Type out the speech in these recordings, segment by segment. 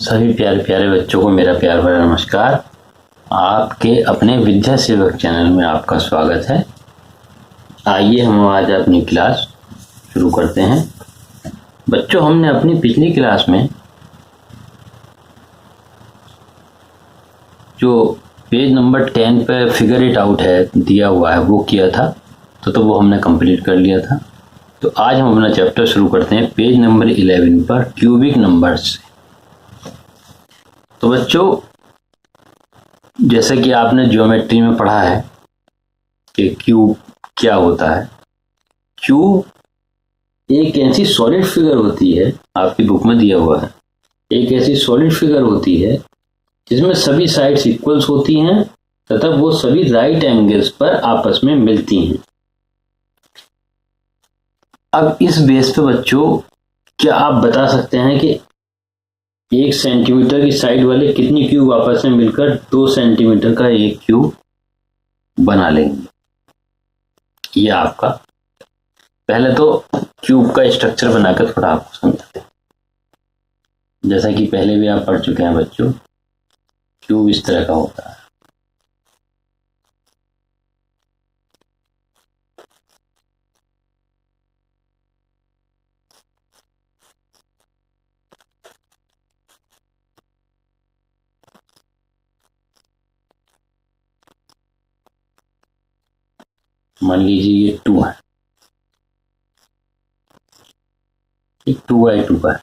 सभी प्यारे प्यारे बच्चों को मेरा प्यार भरा नमस्कार। आपके अपने विद्या सेवक चैनल में आपका स्वागत है। आइए हम आज अपनी क्लास शुरू करते हैं। बच्चों, हमने अपनी पिछली क्लास में जो पेज नंबर 10 पे फिगर इट आउट है दिया हुआ है वो किया था, तो वो हमने कंप्लीट कर लिया था। तो आज हम अपना चैप्टर शुरू करते हैं पेज नंबर 11 पर क्यूबिक नंबर्स से। तो बच्चों, जैसे कि आपने ज्योमेट्री में पढ़ा है कि क्यूब क्या होता है। क्यूब एक ऐसी सॉलिड फिगर होती है, आपकी बुक में दिया हुआ है, एक ऐसी सॉलिड फिगर होती है जिसमें सभी साइड्स इक्वल्स होती हैं तथा वो सभी राइट एंगल्स पर आपस में मिलती हैं। अब इस बेस पे बच्चों, क्या आप बता सकते हैं कि 1 सेंटीमीटर की साइड वाले कितनी क्यूब आपस में मिलकर 2 सेंटीमीटर का एक क्यूब बना लेंगे? ये आपका पहले तो क्यूब का स्ट्रक्चर बनाकर थोड़ा आपको समझाते हैं। जैसा कि पहले भी आप पढ़ चुके हैं बच्चों, क्यूब इस तरह का होता है। मान लीजिए ये 2 है, 2x2 का है,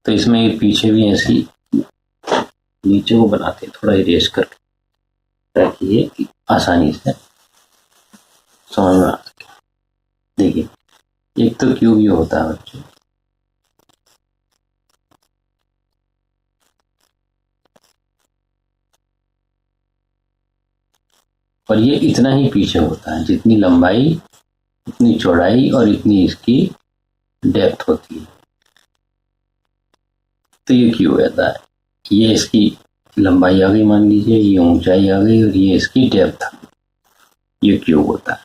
तो इसमें ये पीछे भी ऐसी नीचे को बनाते हैं थोड़ा इरेज करके, ताकि ये आसानी से समझ में आ सके। देखिए, एक तो क्यूब ये होता है बच्चों, और ये इतना ही पीछे होता है, जितनी लंबाई इतनी चौड़ाई और इतनी इसकी डेप्थ होती है, तो ये क्यूब रहता है। ये इसकी लंबाई आ गई, मान लीजिए ये ऊंचाई आ गई, और ये इसकी डेप्थ, ये क्यूब होता है।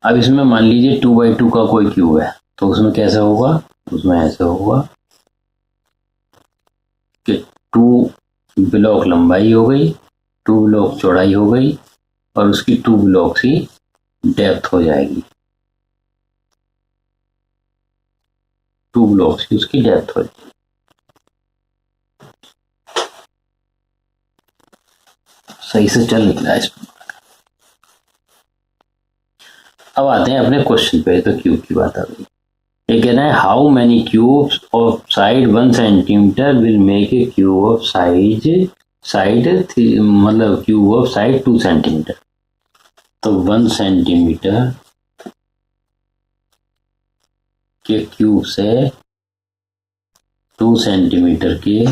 अब इसमें मान लीजिए 2x2 का कोई क्यूब है, तो उसमें कैसे होगा? उसमें ऐसे होगा कि 2 ब्लॉक लंबाई हो गई, 2 ब्लॉक चौड़ाई हो गई, और उसकी 2 ब्लॉक्स ही डेप्थ हो जाएगी। 2 ब्लॉक्स की उसकी डेप्थ हो जाएगी। सही से चल निकला है इसमें। अब आते हैं अपने क्वेश्चन पे। तो क्यूब की बात आ गई। ये कहना है how many cubes of side 1 centimetre will make a cube of side मतलब क्यूब ऑफ साइड 2 सेंटीमीटर। तो 1 सेंटीमीटर के क्यूब से 2 सेंटीमीटर के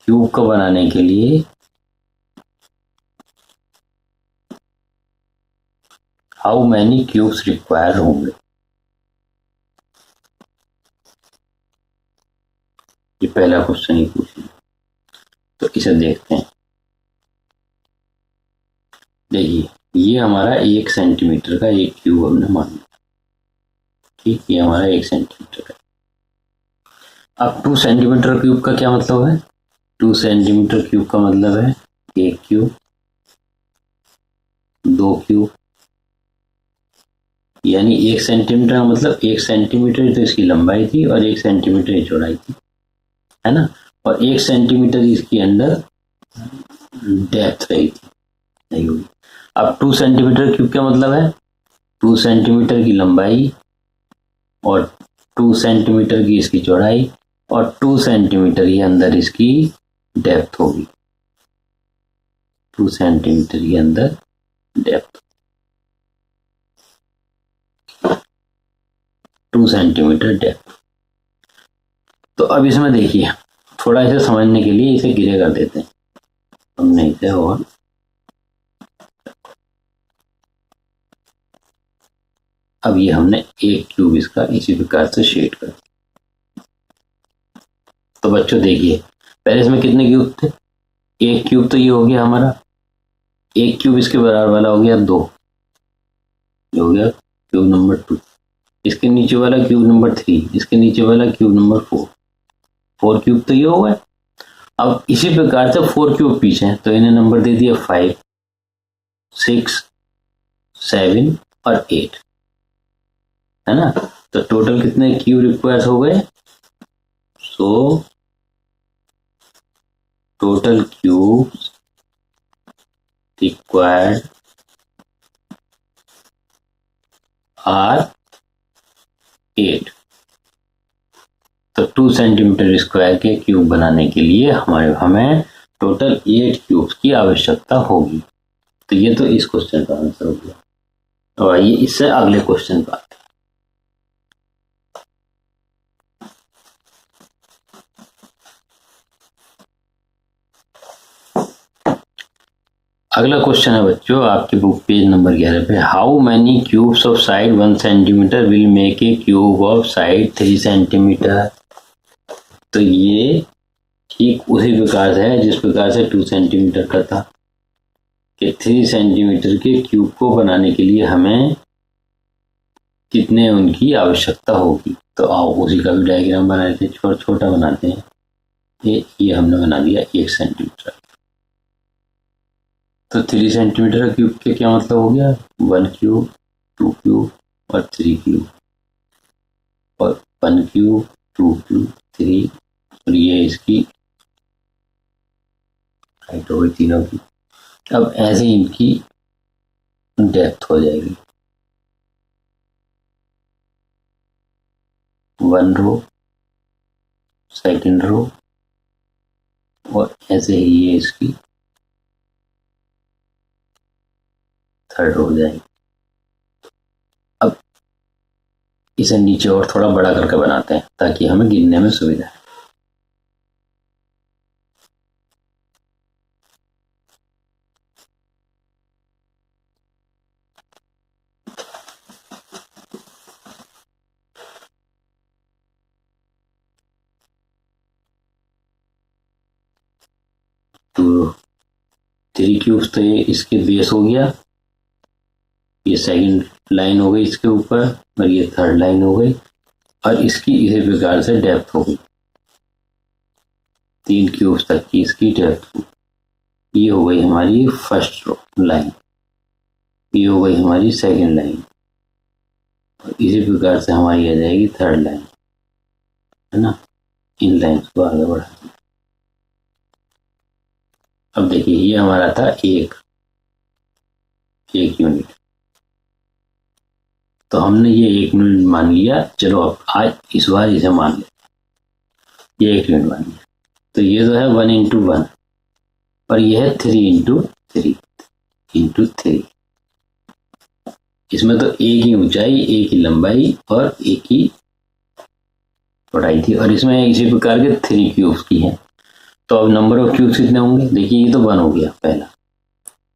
क्यूब को बनाने के लिए हाउ मैनी क्यूब्स रिक्वायर होंगे? ये पहला क्वेश्चन ही पूछिए, तो इसे देखते हैं। देखिए, ये हमारा 1 सेंटीमीटर का एक क्यूब हमने मान लिया, ठीक, ये हमारा 1 सेंटीमीटर है। अब 2 सेंटीमीटर क्यूब का क्या मतलब है? 2 सेंटीमीटर क्यूब का मतलब है 1 क्यूब, 2 क्यूब, यानी 1 सेंटीमीटर का मतलब 1 सेंटीमीटर तो इसकी लंबाई थी और 1 सेंटीमीटर की चौड़ाई थी, है ना, और 1 सेंटीमीटर इसकी अंदर डेप्थ रही थी, नहीं होगी। अब 2 सेंटीमीटर क्यूब का मतलब है 2 सेंटीमीटर की लंबाई और 2 सेंटीमीटर की इसकी चौड़ाई और 2 सेंटीमीटर ही अंदर इसकी डेप्थ होगी। 2 सेंटीमीटर के अंदर डेप्थ, 2 सेंटीमीटर डेप्थ। तो अब इसमें देखिए, थोड़ा इसे समझने के लिए इसे गिरे कर देते हैं हमने इसे, और अब ये हमने एक क्यूब इसका इसी प्रकार से शेड कर। तो बच्चों देखिए, पहले इसमें कितने क्यूब थे? एक क्यूब, तो ये हो गया हमारा, एक क्यूब इसके बराबर वाला हो गया 2, ये हो गया क्यूब नंबर 2। इसके नीचे वाला क्यूब नंबर 3, इसके नीचे वाला क्यूब नंबर 4, 4 क्यूब तो ये हो गए। अब इसी प्रकार से 4 क्यूब पीछे हैं तो इन्हें नंबर दे दिया 5, 6, 7 और 8, है ना। तो टोटल कितने क्यूब रिक्वायर्स हो गए? So total cube required are 8। तो 2 सेंटीमीटर स्क्वायर के क्यूब बनाने के लिए हमें टोटल 8 क्यूब्स की आवश्यकता होगी। तो ये तो इस क्वेश्चन का आंसर हो गया। और आइए इससे अगले क्वेश्चन पर आते हैं। अगला क्वेश्चन है बच्चों आपके बुक पेज नंबर 11 पे, how many cubes of side 1 centimetre will make a cube of side 3 centimetre. तो ये ठीक उसी प्रकार से है जिस प्रकार से 2 सेंटीमीटर का था कि 3 सेंटीमीटर के क्यूब को बनाने के लिए हमें कितने उनकी आवश्यकता होगी। तो आओ उसी का भी डायग्राम बना लेते हैं, छोटा बनाते हैं। ये हमने बना दिया 1 सेंटीमीटर। तो 3 सेंटीमीटर का क्यूब के क्या मतलब हो गया? 1 क्यूब, 2 क्यूब और 3 क्यूब, और 1 क्यूब, 2 क्यूब, 3, और ये इसकी हाइट हो गई तीनों की। अब ऐसे इनकी डेप्थ हो जाएगी 1 रो, सेकंड रो, और ऐसे ही ये इसकी थर्ड रो हो जाएगी। अब इसे नीचे और थोड़ा बड़ा करके बनाते हैं ताकि हमें गिनने में सुविधा है। तो 3 क्यूब्स तो ये इसके बेस हो गया, ये सेकंड लाइन हो गई इसके ऊपर, और ये थर्ड लाइन हो गई, और इसकी इसी प्रकार से डेप्थ हो गई 3 क्यूब्स तक की इसकी डेप्थ। ये हो गई हमारी फर्स्ट रो लाइन, ये हो गई हमारी सेकंड लाइन, और इसी प्रकार से हमारी आ जाएगी थर्ड लाइन, है ना। इन लाइन्स को आगे बढ़ा। अब देखिए ये हमारा था एक यूनिट, तो हमने ये 1 यूनिट मान लिया। चलो अब आज इस बार इसे मान ले, ये 1 यूनिट मान लिया। तो ये जो है 1 इंटू 1, और ये है 3 इंटू 3। इसमें तो एक ही ऊंचाई, एक ही लंबाई और एक ही चौड़ाई थी, और इसमें इसी प्रकार के 3 क्यूब्स की है। तो अब नंबर ऑफ क्यूब्स कितने होंगे? देखिए ये तो 1 हो गया पहला,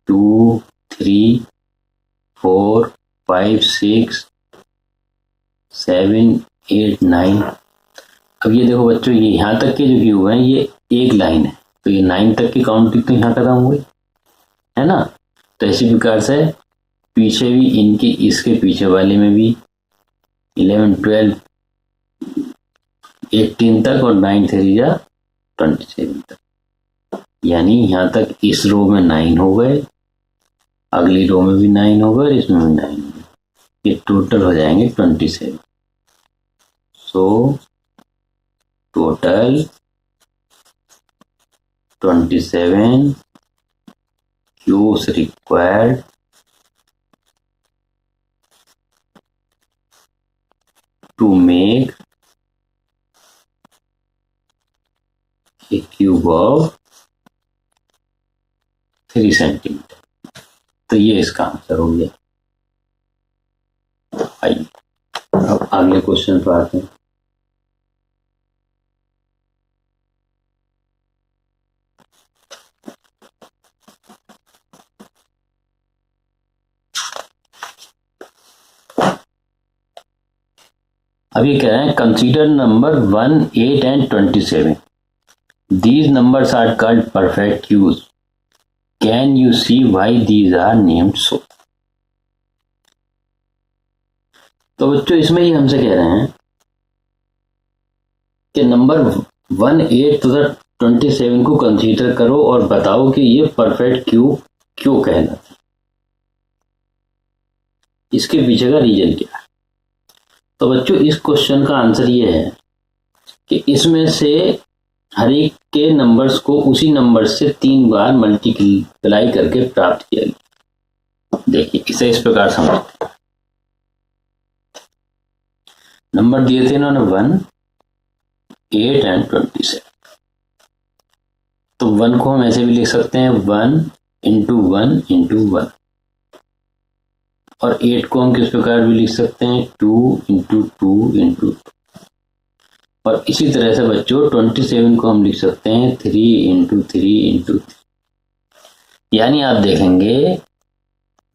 2, 3, 4, 5, 6, 7, 8, 9। अब ये देखो बच्चों, ये यहाँ तक के जो क्यूब हैं ये एक लाइन है, तो ये 9 तक की काउंटिंग तो यहाँ खत्म हुई, है ना। तो इसी प्रकार से पीछे भी इनके इसके पीछे वाले में भी 11, 12, 18 तक, और 9 3 जा 27 तक। यानी यहाँ तक इस रो में 9 हो गए, अगली रो में भी 9 हो गए, और इसमें भी 9 हो गए। ये टोटल हो जाएंगे 27। So total 27 cubes required to make a cube of 3 centimetre. तो ये इसका आंसर हो गया। आइए अब अगले क्वेश्चन पर आते हैं। अब ये कह रहे हैं consider number 1, 8 and 27। These numbers are called perfect cubes. Can you see why these are named so. तो बच्चों इसमें ये हमसे कह रहे हैं कि नंबर 1/8 तथा 27 को कंसीडर करो और बताओ कि ये परफेक्ट क्यूब क्यों कहलाता है। इसके पीछे का रीजन क्या है? तो बच्चों इस क्वेश्चन का आंसर ये है कि इसमें से हर एक के नंबर्स को उसी नंबर से 3 बार मल्टीप्लाई करके प्राप्त किया गया। देखिए इसे इस प्रकार समझते हैं। नंबर दिए थे इन्होंने 1, 8 एंड 27। तो 1 को हम ऐसे भी लिख सकते हैं 1 इंटू 1 इंटू 1, और 8 को हम किस प्रकार भी लिख सकते हैं 2 इंटू 2 इंटू। और इसी तरह से बच्चों 27 को हम लिख सकते हैं 3 इंटू 3 इंटू। यानी आप देखेंगे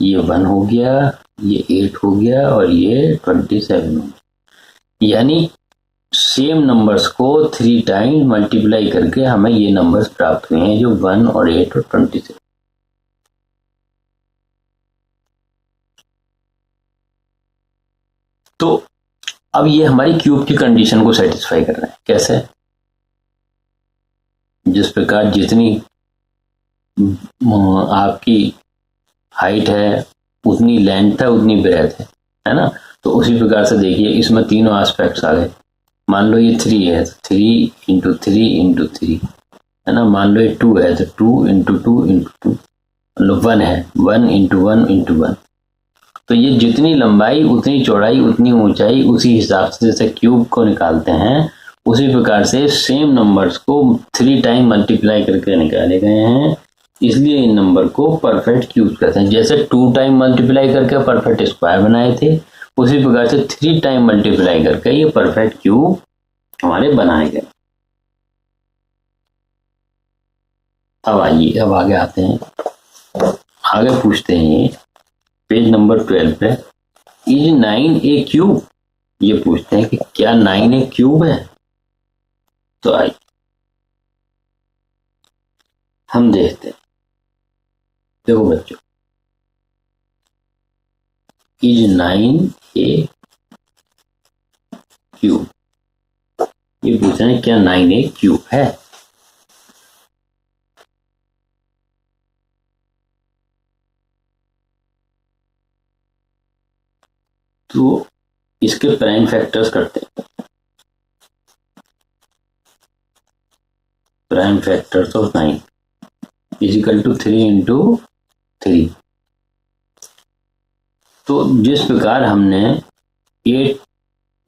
ये 1 हो गया, ये 8 हो गया और ये 27 हो गया। यानी सेम नंबर्स को 3 टाइम मल्टीप्लाई करके हमें ये नंबर्स प्राप्त हुए हैं जो 1 और 8 और 27। तो अब ये हमारी क्यूब की कंडीशन को सेटिस्फाई कर रहे हैं। कैसे? जिस प्रकार जितनी आपकी हाइट है उतनी लेंथ है उतनी ब्रेथ है ना। तो उसी प्रकार से देखिए इसमें तीनों एस्पेक्ट्स आ गए। मान लो ये 3 है तो 3 इंटू 3 इंटू 3 है ना। मान लो ये 2 है तो 2 इंटू 2 इंटू 2। मतलब 1 है 1 इंटू 1 इंटू 1। तो ये जितनी लंबाई उतनी चौड़ाई उतनी ऊंचाई, उसी हिसाब से जैसे क्यूब को निकालते हैं उसी प्रकार से सेम नंबर्स को 3 टाइम मल्टीप्लाई करके निकाले गए हैं। इसलिए इन नंबर को परफेक्ट क्यूब कहते हैं। जैसे 2 टाइम मल्टीप्लाई करके परफेक्ट स्क्वायर बनाए थे उसी प्रकार से 3 टाइम मल्टीप्लाई करके ये परफेक्ट क्यूब हमारे बनाए गए। अब आइए अब आगे आते हैं। आगे पूछते हैं ये पेज नंबर 12 पे, इज 9 ए क्यूब? ये पूछते हैं कि क्या 9 ए क्यूब है। तो आइए हम देखते हैं। देखो बच्चों, इज 9 ए क्यूब, ये पूछ रहे हैं क्या 9 ए क्यूब है। तो इसके प्राइम फैक्टर्स करते हैं। Prime factors of 9 is equal to 3 into 3। तो जिस प्रकार हमने 8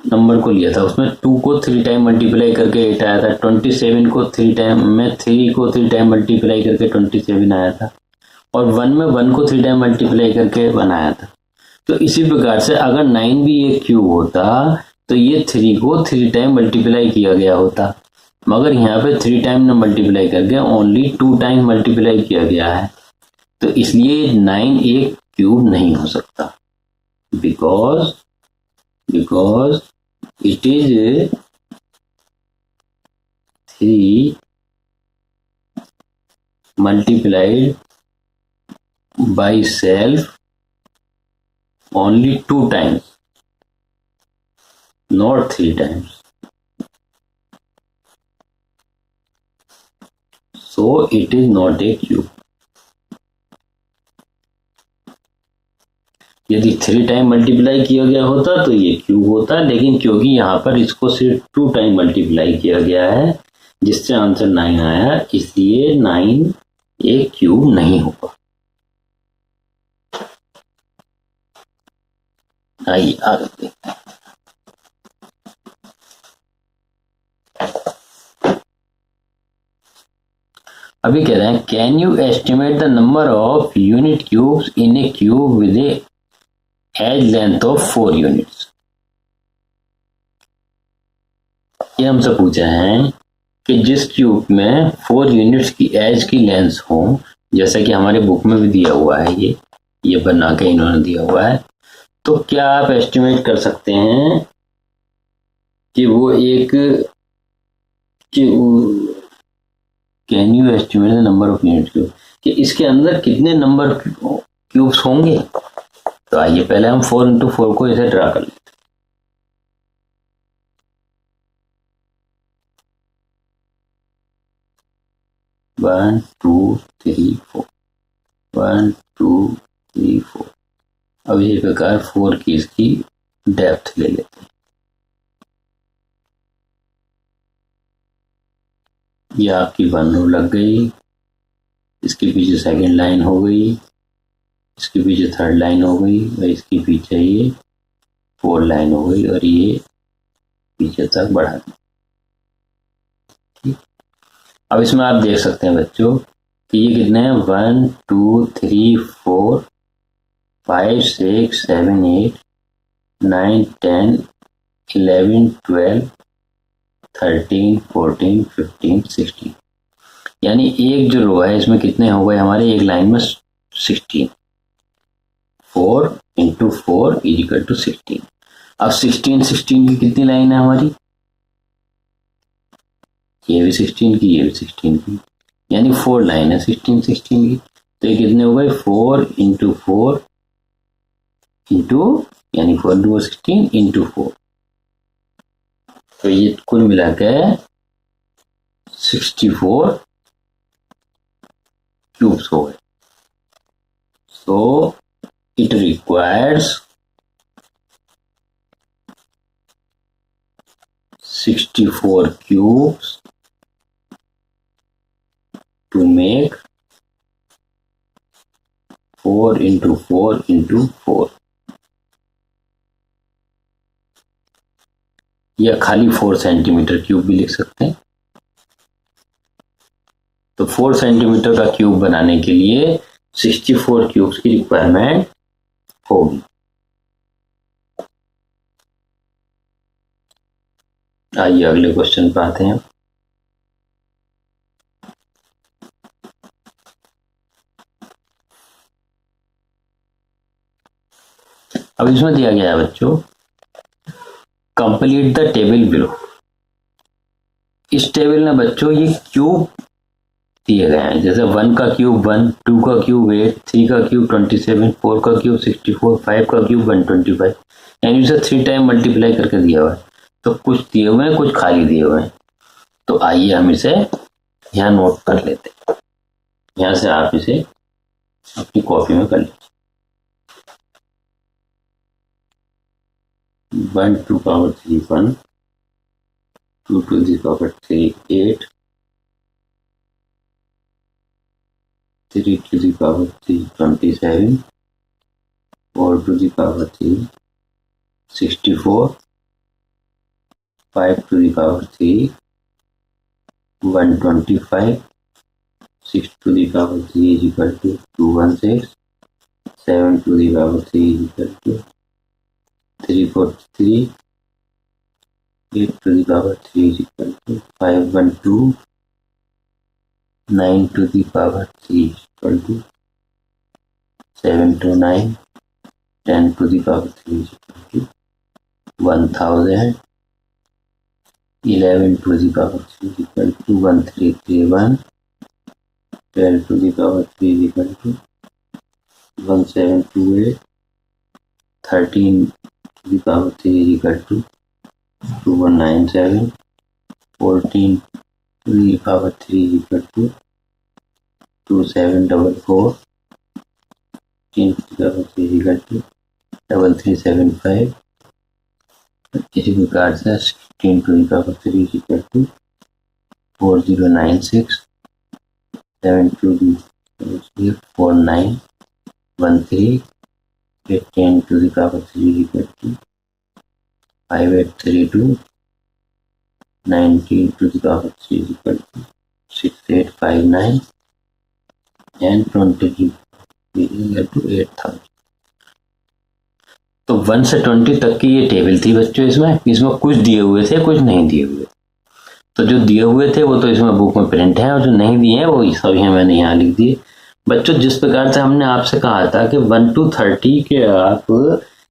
नंबर को लिया था उसमें 2 को 3 टाइम मल्टीप्लाई करके 8 आया था। 27 को 3 टाइम में 3 को 3 टाइम मल्टीप्लाई करके 27 आया था। और 1 में 1 को 3 टाइम मल्टीप्लाई करके 1 आया था। तो इसी प्रकार से अगर 9 भी एक क्यूब होता तो ये 3 को 3 टाइम मल्टीप्लाई किया गया होता, मगर यहाँ पे 3 टाइम न मल्टीप्लाई करके ओनली 2 टाइम मल्टीप्लाई किया गया है। तो इसलिए 9 एक क्यूब नहीं हो सकता, because it is 3 multiplied by self only 2 times, not 3 times. So it is not a cube. यदि 3 टाइम मल्टीप्लाई किया गया होता तो ये क्यूब होता, लेकिन क्योंकि यहाँ पर इसको सिर्फ 2 टाइम मल्टीप्लाई किया गया है जिससे आंसर 9 आया, इसलिए 9 एक क्यूब नहीं होगा। आइए आगे देखते हैं। अभी कह रहे हैं can you estimate the number of unit cubes in a cube with a edge length of 4 units. ये हमसे पूछा है कि जिस क्यूब में 4 यूनिट्स की एज की लेंथ हो, जैसा कि हमारे बुक में भी दिया हुआ है, ये बना के इन्होंने दिया हुआ है, तो क्या आप एस्टिमेट कर सकते हैं कि वो एक can you estimate the number of unit cube, कि इसके अंदर कितने नंबर क्यूब्स होंगे। तो आइए पहले हम 4 इंटू 4 को इसे ड्रा कर लेते 1 2 3 4, 1 2 3 4। अब इसी प्रकार 4 की इसकी डेप्थ ले लेते हैं। ये आपकी 1 रो लग गई, इसके पीछे सेकंड लाइन हो गई, इसके पीछे थर्ड लाइन हो गई, और इसके पीछे ये 4 लाइन हो गई, और ये पीछे तक बढ़ा दी। ठीक, अब इसमें आप देख सकते हैं बच्चों कि ये कितने हैं, 1 2 3 4 5 6 7 8 9 10 11 12 13 14 15 16, यानी एक जो रो है इसमें कितने हो गए हमारे एक लाइन में 16। 4 इंटू 4 इज इक्वल टू 16। अब 16 16 की कितनी लाइन है हमारी, ये भी 16 की, ये भी 16 की, यानी 4 लाइन है 16 16 की। तो ये कितने हो गए, 4 इंटू 4 इंटू, यानी 4 2 16 इंटू 4, तो ये कुल मिला के 64 क्यूब्स हो गए। So it requires 64 cubes to make 4 into 4 into 4, या खाली 4 सेंटीमीटर क्यूब भी लिख सकते हैं। तो 4 सेंटीमीटर का क्यूब बनाने के लिए 64 क्यूब्स की रिक्वायरमेंट होगी। आइए अगले क्वेश्चन पे आते हैं। अब इसमें दिया गया है बच्चों, कंप्लीट द टेबल बिलो। इस टेबल में बच्चों ये क्यूब दिए गए हैं, जैसे 1 का क्यूब 1, 2 का क्यूब 8, 3 का क्यूब 27, 4 का क्यूब 64, 5 का क्यूब 125, यानी इसे 3 टाइम मल्टीप्लाई करके दिया हुआ है। तो कुछ दिए हुए हैं, कुछ खाली दिए हुए हैं। तो आइए हम इसे यहाँ नोट कर लेते हैं। यहाँ से आप इसे अपनी कॉपी में कर लीजिए। 1 to the power 3 1, 2 to the power 3 8, 3 to the power 3 27, 4 to the power 3 64, 5 to the power 3 125, 6 to the power 3 is equal to 216, 7 to the power 3 is equal to 343, 8 to the power 3 is equal to 512, 9 to the power 3 is equal to 729, 10 to the power 3 is equal to 1000, 11 to the power 3 is equal to 1331, 12 to the power 3 is equal to 1728, 13 to the power 3 is equal to 2197, 14 to the power 3 is equal to 2744, 15 to the power 3 is equal to 3375, इसी प्रकार से 16 to the power 3 is equal to 4096, 7 to the power 3 4913, 10 to the power 3 is equal to 5832, 19 to the power 3 is equal to 6859, and 20 to the power 3 is equal to 8000। तो 1 से 20 तक की ये table थी बच्चों। इसमें कुछ दिए हुए थे, कुछ नहीं दिए हुए। तो जो दिए हुए थे वो तो इसमें बुक में प्रिंट है, और जो नहीं दिए हैं वो सब ही मैंने यहाँ लिख दिए। बच्चों जिस प्रकार से हमने आपसे कहा था कि 1 to 30 के आप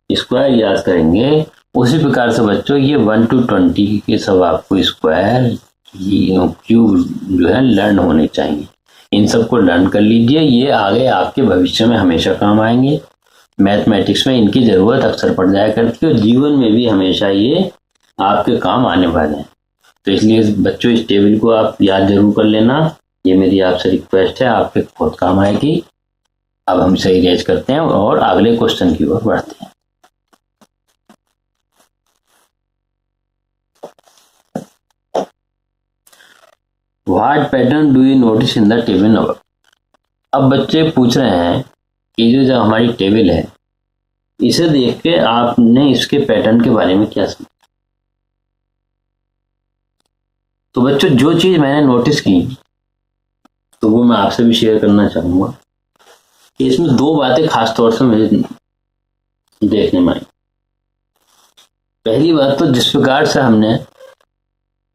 स्क्वायर याद करेंगे, उसी प्रकार से बच्चों ये 1 to 20 के सब आपको स्क्वायर क्यूब जो है लर्न होने चाहिए। इन सबको लर्न कर लीजिए, ये आगे आपके भविष्य में हमेशा काम आएंगे। मैथमेटिक्स में इनकी ज़रूरत अक्सर पड़ जाया करती है, और जीवन में भी हमेशा ये आपके काम आने वाले हैं। तो इसलिए बच्चों इस टेबल को आप याद जरूर कर लेना। ये मेरी आपसे रिक्वेस्ट है, आपके बहुत काम आएगी। अब हम इसे इरेज करते हैं और अगले क्वेश्चन की ओर बढ़ते हैं। What pattern do you notice in the table number. अब बच्चे पूछ रहे हैं कि जो हमारी टेबल है, इसे देख के आपने इसके पैटर्न के बारे में क्या समझा। तो बच्चों, जो चीज मैंने नोटिस की तो वो मैं आपसे भी शेयर करना चाहूंगा कि इसमें दो बातें खास तौर से मुझे देखने में आई। पहली बात तो जिस प्रकार से हमने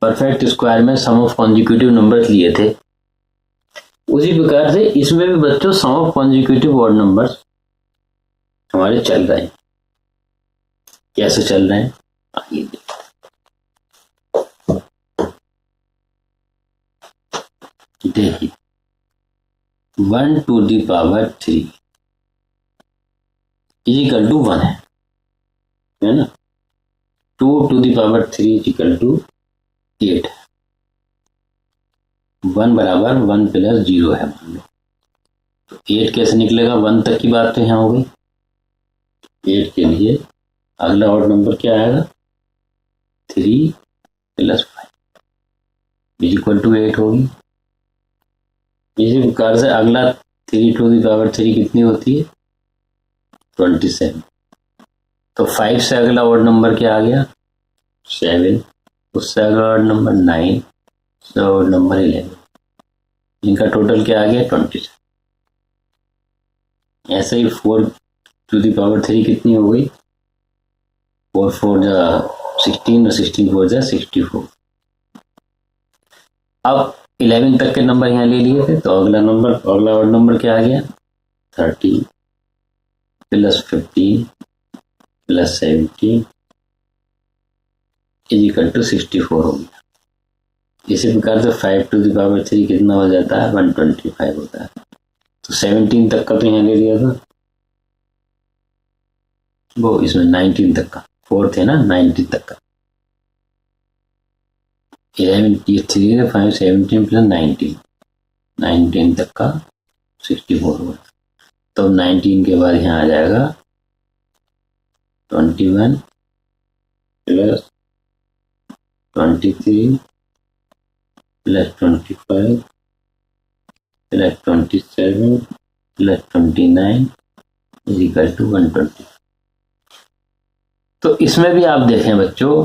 परफेक्ट स्क्वायर में सम ऑफ कॉन्जिक्यूटिव नंबर्स लिए थे, उसी प्रकार से इसमें भी बच्चों सम ऑफ कॉन्जिक्यूटिव ऑड नंबर्स हमारे चल रहे हैं। कैसे चल रहे हैं आइए देखिए। 1 to the power 3 is equal to 1 है ना। 2 to the power 3 is equal to 8। 1 बराबर 1 प्लस 0 है मान लो। तो 8 कैसे निकलेगा, 1 तक की बात तो यहाँ हो गई। 8 के लिए अगला ऑड नंबर क्या आएगा, 3 प्लस 5 इज इक्वल टू 8 होगी। इसी प्रकार से अगला 3 to the power 3 कितनी होती है, 27। तो 5 से अगला ऑड नंबर क्या आ गया, 7। उससे अगला ऑड नंबर 9, उससे ऑड नंबर 11। इनका टोटल क्या आ गया, 27। ऐसे ही 4 to the power 3 कितनी हो गई, 4 4 16 और 16 4 64। अब 11 तक के नंबर यहाँ ले लिए थे, तो अगला ऑड नंबर क्या आ गया, 13 plus 15 plus 17 is equal to 64 हो गया। इसी प्रकार से 5 to the power 3 कितना हो जाता है, 125 होता है। तो 17 तक का तो यहाँ ले लिया था, वो इसमें 19 तक का, 4 थे ना, 19 तक का। 11 ये 3 है, 5 17 प्लस 19 तक का 64 हुआ। तो 19 के बाद यहाँ आ जाएगा 21 plus 23 plus 25 plus 27 plus 29 is equal to 120। तो इसमें भी आप देखें बच्चों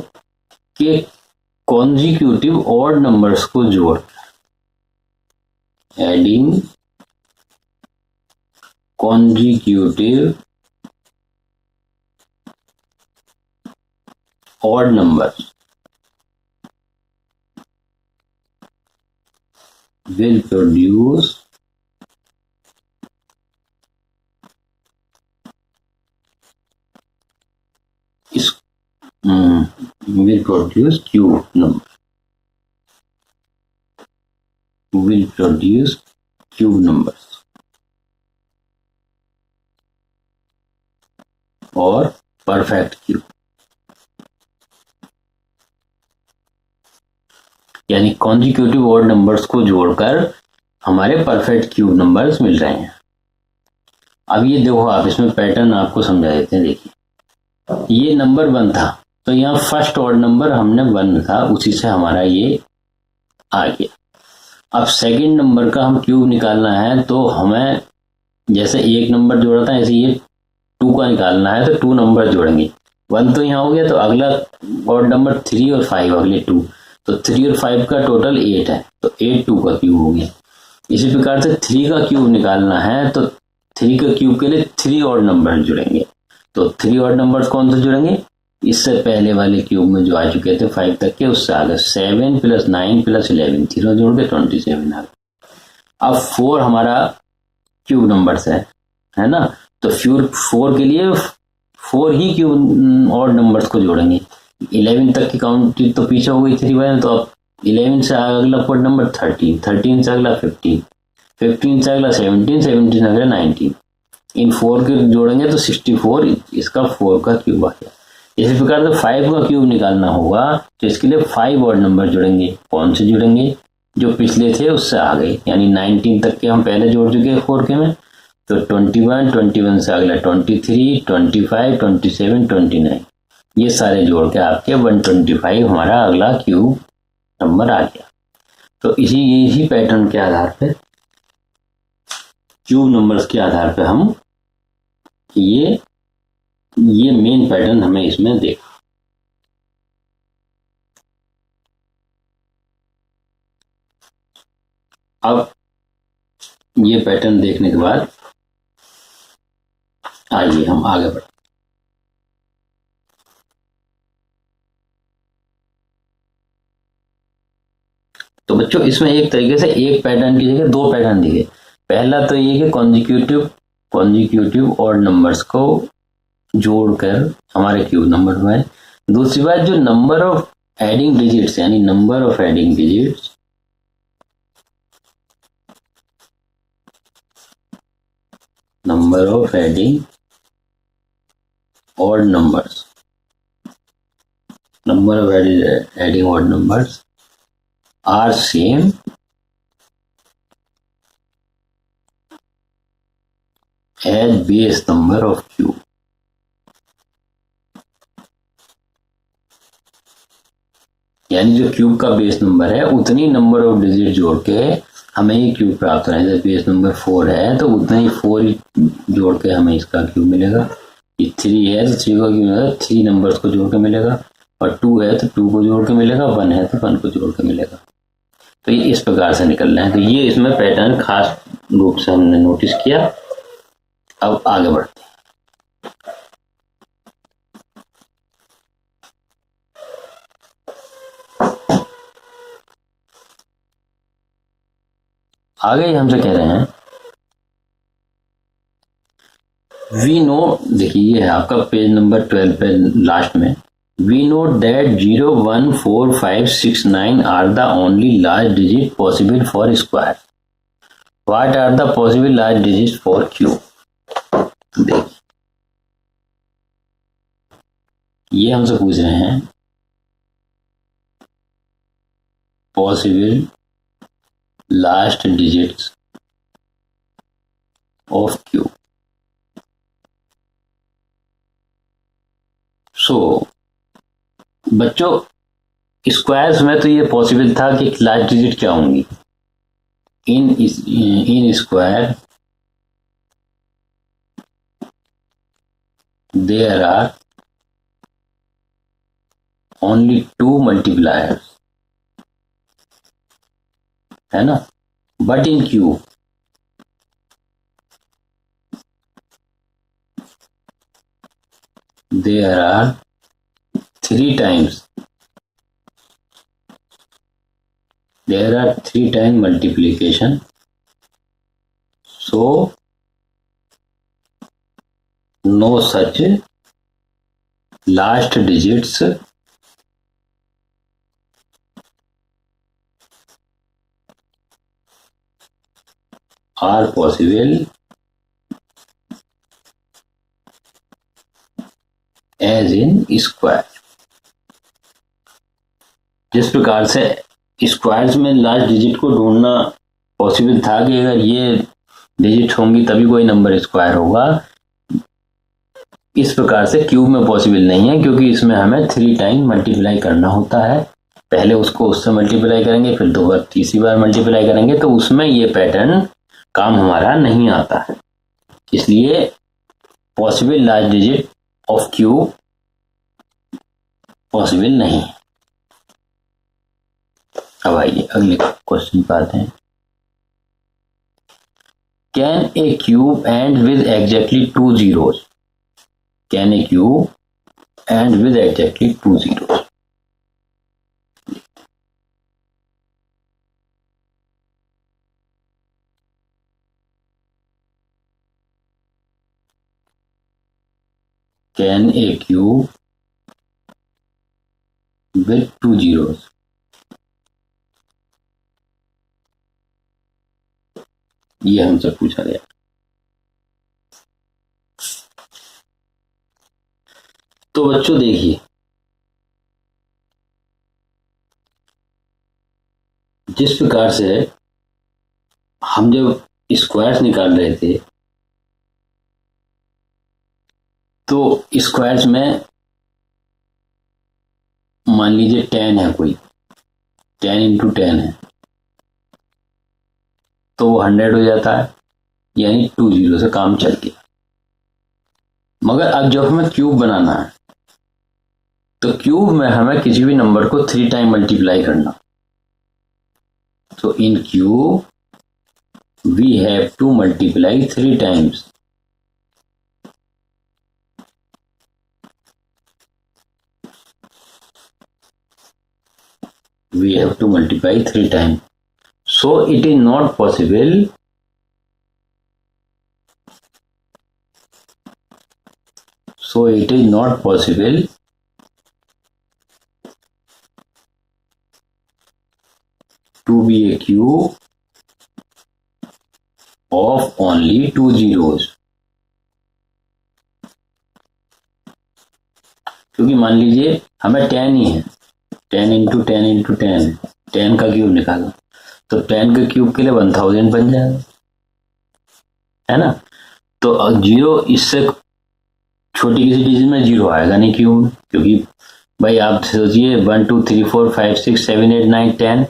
कि कॉन्जिक्यूटिव ऑड नंबर्स को जोड़, adding consecutive odd numbers will produce will produce cube number, will produce cube numbers और परफेक्ट क्यूब। यानी कॉन्जिक्यूटिव ऑड नंबर्स को जोड़कर हमारे परफेक्ट क्यूब नंबर्स मिल रहे हैं। अब ये देखो, आप इसमें पैटर्न आपको समझा देते हैं। देखिए, ये नंबर 1 था, तो यहाँ फर्स्ट ऑड नंबर हमने 1 था, उसी से हमारा ये आ गया। अब सेकंड नंबर का हम क्यूब निकालना है, तो हमें जैसे एक नंबर जोड़ा था, ऐसे ये 2 का निकालना है, तो 2 नंबर जोड़ेंगे। 1 तो यहाँ हो गया, तो अगला ऑड नंबर 3 और 5, अगले 2, तो 3 और 5 का टोटल 8 है, तो 8 2 का क्यूब हो गया। इसी प्रकार से 3 का क्यूब निकालना है, तो 3 का क्यूब के लिए 3 ऑड नंबर जुड़ेंगे। तो 3 ऑड नंबर्स कौन से जुड़ेंगे, इससे पहले वाले क्यूब में जो आ चुके थे 5 तक के, उससे आगे 7 प्लस 9 प्लस 11, तीनों जोड़ के 27 आ गए। अब 4 हमारा क्यूब नंबर्स है ना, तो 4 के लिए 4 ही क्यूब ऑड नंबर्स को जोड़ेंगे। 11 तक की काउंट तो पीछे हो गई 3 बार, तो अब 11 से अगला ऑड नंबर 13, 13 से अगला 15, 15 से अगला 17, 17 से अगला 19। इन 4 के जोड़ेंगे तो 64, इसका 4 का क्यूब आ गया। इसी प्रकार से 5 का क्यूब निकालना होगा, तो इसके लिए 5 ऑड नंबर जुड़ेंगे। कौन से जुड़ेंगे, जो पिछले थे उससे आ गए, यानी 19 तक के हम पहले जोड़ चुके हैं 4K में, तो 21, 21 से अगला 23, 25, 27, 29, ये सारे जोड़ के आपके 125 हमारा अगला क्यूब नंबर आ गया। तो इसी पैटर्न के आधार पे, क्यूब नंबर्स के आधार पे हम ये मेन पैटर्न हमें इसमें देखा। अब ये पैटर्न देखने के बाद आइए हम आगे बढ़ते। तो बच्चों इसमें एक तरीके से एक पैटर्न की जगह दो पैटर्न दिए। पहला तो ये कि कॉन्जिक्यूटिव और नंबर्स को जोड़कर हमारे क्यूब नंबर बनाए। दूसरी बात, जो नंबर ऑफ एडिंग डिजिट्स, यानी number of adding digits odd numbers are same as base number of cube। यानी जो क्यूब का बेस नंबर है उतनी नंबर ऑफ डिजिट जोड़ के हमें ये क्यूब प्राप्त होना है। जैसे बेस नंबर 4 है तो उतना ही 4 जोड़ के हमें इसका क्यूब मिलेगा। ये 3 है तो 3 का क्यूब मिलेगा, 3 नंबर्स को जोड़ के मिलेगा। और 2 है तो 2 को जोड़ के मिलेगा, 1 है तो 1 को जोड़ के मिलेगा। तो ये इस प्रकार से निकल रहे हैं। तो ये इसमें पैटर्न खास रूप से हमने नोटिस किया। अब आगे बढ़ते हैं। आगे हमसे कह रहे हैं वी नो, देखिए ये है आपका पेज नंबर 12 पे लास्ट में, we know that 0, 1, 4, 5, 6, 9 are the only large digit possible for square. What are the possible large digit for cube. देखिए ये हमसे पूछ रहे हैं possible last digits of cube. So बच्चों स्क्वायर्स में तो ये पॉसिबल था कि लार्ज डिजिट क्या होंगी। In square there are only 2 multipliers, है ना। But in cube there are 3 times multiplication, so no such last digits are possible as in square. जिस प्रकार से स्क्वायर्स में लास्ट डिजिट को ढूंढना पॉसिबल था कि अगर ये डिजिट होंगी तभी कोई नंबर स्क्वायर होगा, इस प्रकार से क्यूब में पॉसिबल नहीं है, क्योंकि इसमें हमें 3 टाइम मल्टीप्लाई करना होता है। पहले उसको उससे मल्टीप्लाई करेंगे, फिर 2 बार तीसरी बार मल्टीप्लाई करेंगे, तो उसमें ये पैटर्न काम हमारा नहीं आता है। इसलिए possible large digit of cube possible नहीं है। अब आइए अगले क्वेश्चन पे आते हैं। Can a cube and with exactly 2 zeros? Can a cube and with exactly 2 zeros? Can a cube with 2 zeros? ये हमसे पूछा गया। तो बच्चों देखिए, जिस प्रकार से हम जब स्क्वायर्स निकाल रहे थे तो स्क्वायर्स में मान लीजिए 10 है, कोई 10 इंटू 10 है तो वो 100 हो जाता है, यानी 2 जीरो से काम चल गया। मगर अब जब हमें क्यूब बनाना है तो क्यूब में हमें किसी भी नंबर को 3 टाइम मल्टीप्लाई करना। तो इन cube we have to multiply 3 times. We have to multiply 3 times. So it is not possible to be a cube of only 2 zeros. क्योंकि मान लीजिए हमें 10 ही है, 10 इंटू 10 इंटू 10, 10 का क्यूब निकाला तो 10 के क्यूब के लिए 1000 बन जाएगा, है ना। तो जीरो इससे छोटी किसी डिजिट में जीरो आएगा नहीं क्यूब में, क्योंकि भाई आप सोचिए 1 2 3 4 5 6 7 8 9 10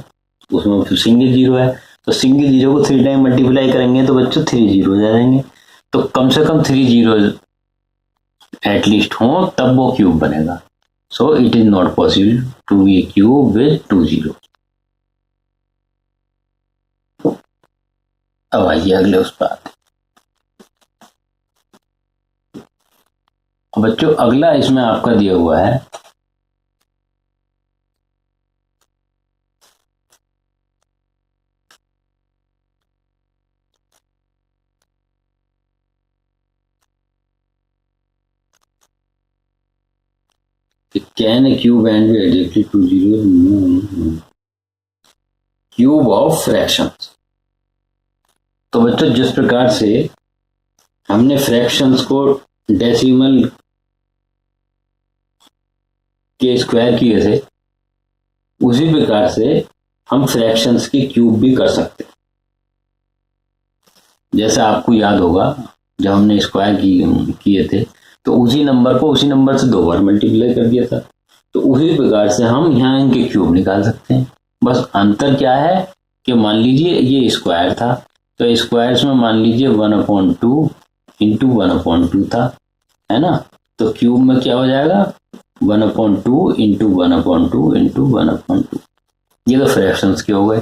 उसमें तो सिंगल जीरो है, तो सिंगल जीरो को 3 टाइम मल्टीप्लाई करेंगे तो बच्चों 3 जीरो आ जाएंगे। तो कम से कम 3 जीरो एटलीस्ट हो तब वो क्यूब बनेगा। So it is not possible to be a cube with 2 zero. अब आइए अगले उस पर आते। बच्चों अगला इसमें आपका दिया हुआ है can a cube and be adjected to zero? Cube of fractions. तो बच्चों जिस प्रकार से हमने फ्रैक्शंस को डेसिमल के स्क्वायर किए थे उसी प्रकार से हम फ्रैक्शंस की क्यूब भी कर सकते हैं। जैसा आपको याद होगा जब हमने स्क्वायर किए थे तो उसी नंबर को उसी नंबर से 2 बार मल्टीप्लाई कर दिया था, तो उसी प्रकार से हम यहाँ इनके क्यूब निकाल सकते हैं। बस अंतर क्या है कि मान लीजिए ये स्क्वायर था तो स्क्वायर्स में मान लीजिए 1/2 इंटू 1/2 था, है ना। तो क्यूब में क्या हो जाएगा 1/2 इंटू 1/2 इंटू 1/2। ये तो फ्रैक्शंस के हो गए,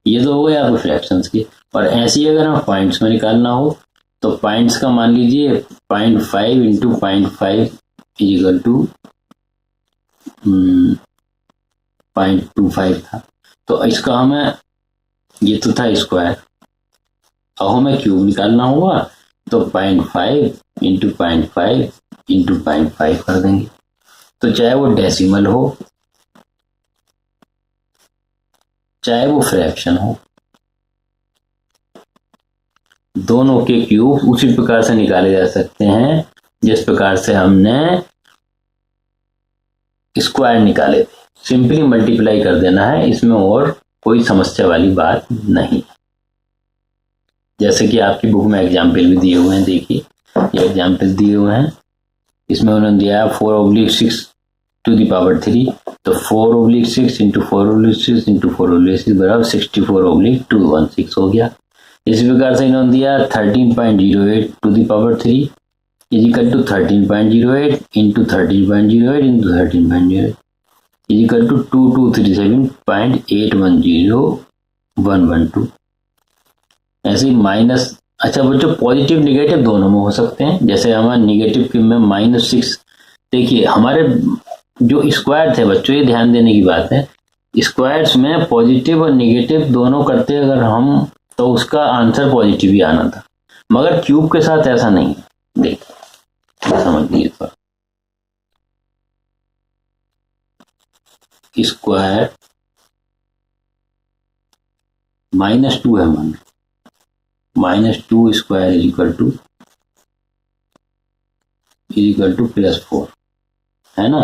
ये तो हो गए आपके फ्रैक्शंस के। और ऐसे ही अगर हम पॉइंट्स में निकालना हो तो पॉइंट्स का मान लीजिए 0.5 इंटू 0.5 इजिकल टू 0.25 था। तो इसका हमें ये तो था स्क्वायर, अब हमें क्यूब निकालना होगा तो 0.5 इंटू 0.5 इंटू 0.5 कर देंगे। तो चाहे वो डेसिमल हो चाहे वो फ्रैक्शन हो, दोनों के क्यूब उसी प्रकार से निकाले जा सकते हैं जिस प्रकार से हमने स्क्वायर निकाले थे। सिंपली मल्टीप्लाई कर देना है, इसमें और कोई समस्या वाली बात नहीं। जैसे कि आपकी बुक में एग्जाम्पल भी दिए हुए हैं, देखिए ये एग्जाम्पल दिए हुए हैं। इसमें उन्होंने दिया 4/6 टू द पावर 3, तो 4/6 इंटू 4/6 इंटू 4/6 बराबर 64/216 हो गया। इसी प्रकार से इन्होंने दिया 13.08 to the power 3 is equal to 13.08 into 13.08 into 13.08 is equal to 2237.810112। ऐसे ही माइनस, अच्छा बच्चों पॉजिटिव निगेटिव दोनों में हो सकते हैं। जैसे हमारे निगेटिव में -6, देखिए हमारे जो स्क्वायर थे बच्चों, ये ध्यान देने की बात है, स्क्वायर्स में पॉजिटिव और निगेटिव दोनों करते अगर हम तो उसका आंसर पॉजिटिव ही आना था, मगर क्यूब के साथ ऐसा नहीं है। देखिए समझ लीजिए थोड़ा, स्क्वायर -2 है, मान -2 स्क्वायर इजिकल टू +4 है ना,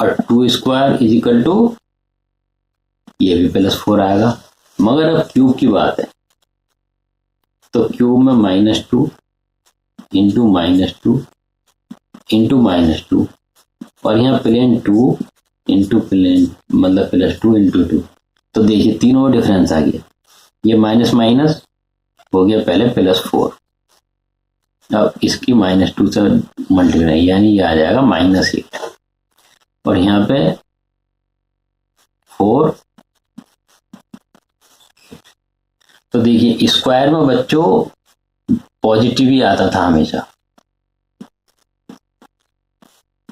और 2 स्क्वायर इजिकल टू ये भी +4 आएगा। मगर अब क्यूब की बात है, तो क्यूब में -2 इंटू -2 इंटू -2 और यहाँ प्लेन 2 इंटू प्लेन मतलब +2 इंटू 2। तो देखिए तीनों में डिफरेंस आ गया, ये माइनस माइनस हो गया पहले +4, अब इसकी -2 से मल्टीप्लाई यानी ये आ जाएगा -8 और यहाँ पे 4। तो देखिए स्क्वायर में बच्चों पॉजिटिव ही आता था हमेशा,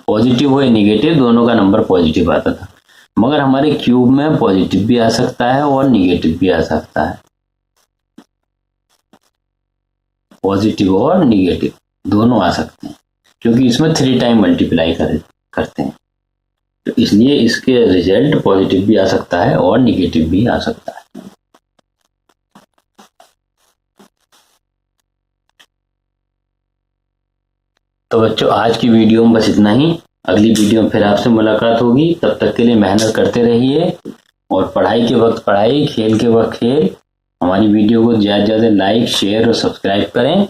पॉजिटिव हो या निगेटिव दोनों का नंबर पॉजिटिव आता था। मगर हमारे क्यूब में पॉजिटिव भी आ सकता है और निगेटिव भी आ सकता है, पॉजिटिव और निगेटिव दोनों आ सकते हैं, क्योंकि इसमें 3 टाइम मल्टीप्लाई करते हैं, तो इसलिए इसके रिजल्ट पॉजिटिव भी आ सकता है और निगेटिव भी आ सकता है। तो बच्चों आज की वीडियो में बस इतना ही, अगली वीडियो में फिर आपसे मुलाकात होगी। तब तक के लिए मेहनत करते रहिए और पढ़ाई के वक्त पढ़ाई, खेल के वक्त खेल। हमारी वीडियो को ज़्यादा से ज़्यादा लाइक, शेयर और सब्सक्राइब करें।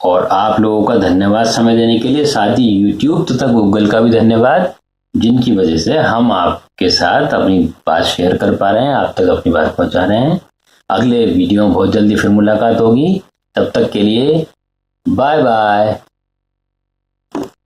और आप लोगों का धन्यवाद समय देने के लिए, साथ ही यूट्यूब तथा गूगल का भी धन्यवाद, जिनकी वजह से हम आपके साथ अपनी बात शेयर कर पा रहे हैं, आप तक अपनी बात पहुंचा रहे हैं। अगले वीडियो में बहुत जल्दी फिर मुलाकात होगी, तब तक के लिए बाय बाय।